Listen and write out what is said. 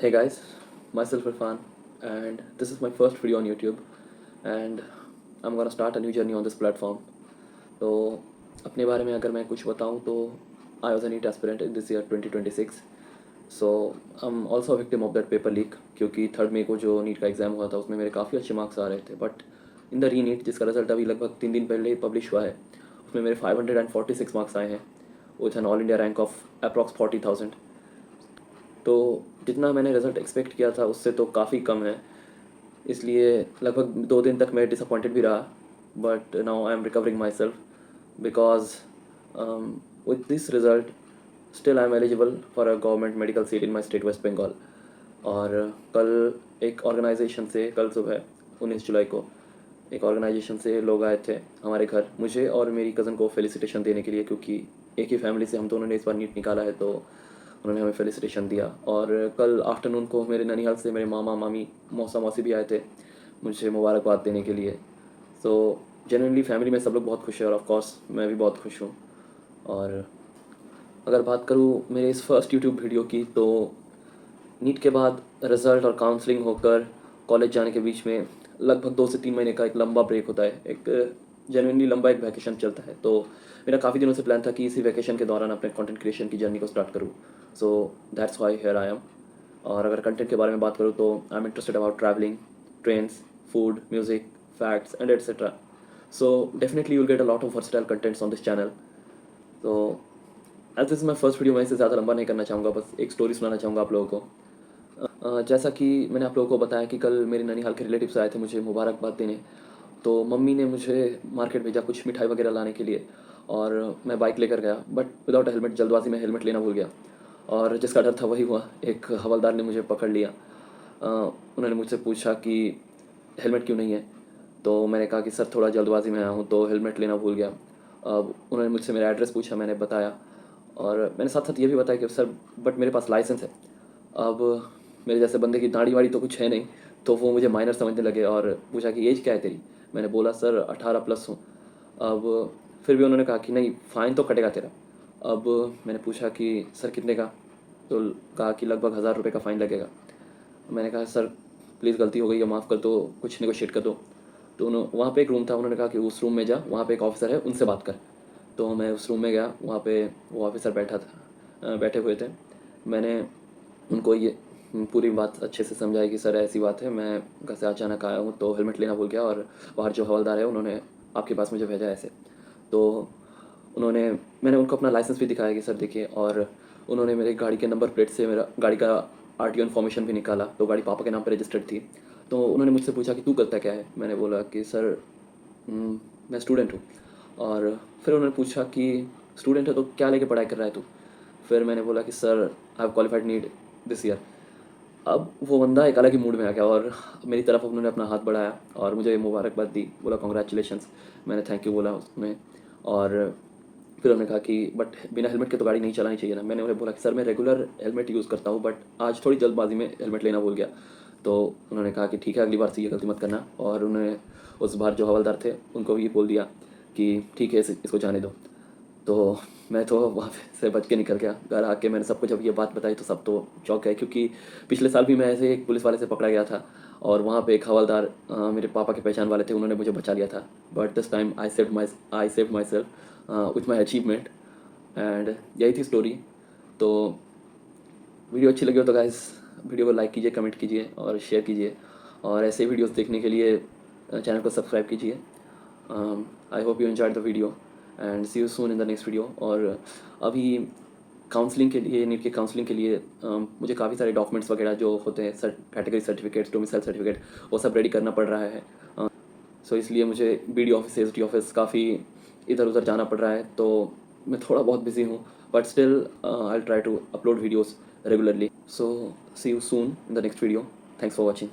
Hey guys, myself Irfan, and this is my first video on YouTube, and I'm gonna start a new journey on this platform. तो अपने बारे में अगर मैं कुछ बताऊँ तो I was a NEET aspirant in this year 2026. So I'm also a victim of that paper leak क्योंकि 3 मई को जो नीट का एग्ज़ाम हुआ था उसमें मेरे काफ़ी अच्छे मार्क्स आ रहे थे, बट इन द री नीट जिसका रिजल्ट अभी लगभग 3 दिन पहले पब्लिश हुआ है उसमें मेरे 546 मार्क्स आए हैं with an all India rank of approx 40,000। तो जितना मैंने रिज़ल्ट एक्सपेक्ट किया था उससे तो काफ़ी कम है, इसलिए लगभग 2 दिन तक मैं डिसअपॉइंटेड भी रहा। But now I am recovering my self because with this result still I am eligible for a government medical seat in my state West Bengal. और कल एक ऑर्गेनाइजेशन से, कल सुबह 19 जुलाई को एक ऑर्गेनाइजेशन से लोग आए थे हमारे घर, मुझे और मेरी कज़न को फेलिसिटेशन देने के लिए, क्योंकि एक ही फैमिली से हम दोनों ने इस बार नीट निकाला है, तो उन्होंने हमें फेलिसिटेशन दिया। और कल आफ्टरनून को मेरे ननिहाल से मेरे मामा मामी मौसा मौसी भी आए थे मुझे मुबारकबाद देने के लिए। सो जेन्युइनली फैमिली में सब लोग बहुत खुश हैं और ऑफ कोर्स मैं भी बहुत खुश हूँ। और अगर बात करूँ मेरे इस फर्स्ट यूट्यूब वीडियो की, तो नीट के बाद रिज़ल्ट और काउंसलिंग होकर कॉलेज जाने के बीच में लगभग 2 से 3 महीने का एक लंबा ब्रेक होता है, एक जेन्युइनली लंबा एक वैकेशन चलता है। तो मेरा काफ़ी दिनों से प्लान था कि इसी वैकेशन के दौरान अपने कंटेंट क्रिएशन की जर्नी को स्टार्ट करूँ। So that's why here I am. और अगर कंटेंट के बारे में बात करूँ तो I am interested about travelling, trains, food, music, facts and etcetera. So definitely you will get a lot of versatile contents on this channel. तो as this is my first video, मैं इसे ज़्यादा लंबा नहीं करना चाहूँगा, बस एक स्टोरी सुनाना चाहूँगा आप लोगों को। जैसा कि मैंने आप लोगों को बताया कि कल मेरे ननिहाल के रिलेटिव्स आए थे मुझे मुबारकबाद देने। तो मम्मी ने मुझे मार्केट भेजा कुछ मिठाई वगैरह लाने के लिए, और मैं बाइक लेकर गया, बट विदाउट हेलमेट, जल्दबाजी में हेलमेट लेना भूल गया। और जिसका डर था वही हुआ, एक हवलदार ने मुझे पकड़ लिया। उन्होंने मुझसे पूछा कि हेलमेट क्यों नहीं है। तो मैंने कहा कि सर थोड़ा जल्दबाजी में आया हूँ तो हेलमेट लेना भूल गया। अब उन्होंने मुझसे मेरा एड्रेस पूछा, मैंने बताया, और मैंने साथ साथ ये भी बताया कि सर बट मेरे पास लाइसेंस है। अब मेरे जैसे बंदे की दाढ़ी वाड़ी तो कुछ है नहीं, तो वो मुझे माइनर समझने लगे और पूछा कि एज क्या है तेरी। मैंने बोला सर 18+ हूँ। अब फिर भी उन्होंने कहा कि नहीं, फ़ाइन तो कटेगा तेरा। अब मैंने पूछा कि सर कितने का, तो कहा कि लगभग 1000 रुपये का फ़ाइन लगेगा। मैंने कहा सर प्लीज़ गलती हो गई है, माफ़ कर दो, कुछ नेगोशिएट कर दो। तो उन्होंने, वहाँ पे एक रूम था, उन्होंने कहा कि उस रूम में जा, वहाँ पे एक ऑफिसर है, उनसे बात कर। तो मैं उस रूम में गया, वहाँ पे वो ऑफिसर बैठा था, बैठे हुए थे। मैंने उनको ये पूरी बात अच्छे से समझाई कि सर ऐसी बात है, मैं घर से अचानक आया हूँ तो हेलमेट लेना भूल गया, और बाहर जो हवलदार है उन्होंने आपके पास मुझे भेजा ऐसे। तो उन्होंने, मैंने उनको अपना लाइसेंस भी दिखाया कि सर देखिए, और उन्होंने मेरे गाड़ी के नंबर प्लेट से मेरा गाड़ी का आरटीओ इन्फॉर्मेशन भी निकाला, तो गाड़ी पापा के नाम पर रजिस्टर्ड थी। तो उन्होंने मुझसे पूछा कि तू करता क्या है। मैंने बोला कि सर मैं स्टूडेंट हूँ। और फिर उन्होंने पूछा कि स्टूडेंट है तो क्या लेके पढ़ाई कर रहा है तू। फिर मैंने बोला कि sir I have qualified NEET this year. अब वो बंदा एक अलग ही मूड में आ गया और मेरी तरफ उन्होंने अपना हाथ बढ़ाया और मुझे मुबारकबाद दी, बोला कॉन्ग्रेचुलेशंस। मैंने थैंक यू बोला उसमें। और फिर उन्होंने कहा कि बट बिना हेलमेट के तो गाड़ी नहीं चलानी चाहिए ना। मैंने उन्हें बोला कि सर मैं रेगुलर हेलमेट यूज़ करता हूँ, बट आज थोड़ी जल्दबाजी में हेलमेट लेना भूल गया। तो उन्होंने कहा कि ठीक है, अगली बार से ये गलती मत करना। और उन्होंने उस बार जो हवलदार थे उनको भी बोल दिया कि ठीक है, इसको जाने दो। तो मैं तो वहाँ से बच के निकल गया। घर आके मैंने सबको जब ये बात बताई तो सब तो चौंक गए, क्योंकि पिछले साल भी मैं ऐसे एक पुलिस वाले से पकड़ा गया था, और वहाँ पे एक हवलदार मेरे पापा के पहचान वाले थे, उन्होंने मुझे बचा लिया था। But this time I saved my self with my achievement. And यही थी स्टोरी। तो वीडियो अच्छी लगी हो तो गाइस वीडियो को लाइक कीजिए, कमेंट कीजिए और शेयर कीजिए, और ऐसे वीडियोस देखने के लिए चैनल को सब्सक्राइब कीजिए। I hope you enjoyed the video and see you soon in the next video. और अभी काउंसलिंग के लिए, नीट के काउंसलिंग के लिए मुझे काफ़ी सारे डॉक्यूमेंट्स वगैरह जो होते हैं, कैटेगरी सर्टिफिकेट्स, डोमिसाइल सर्टिफिकेट, वो सब रेडी करना पड़ रहा है। सो इसलिए मुझे BD ऑफिस, ST ऑफिस काफ़ी इधर उधर जाना पड़ रहा है, तो मैं थोड़ा बहुत बिजी हूँ, but still I try to upload videos regularly. So see you soon in the next video. Thanks for watching.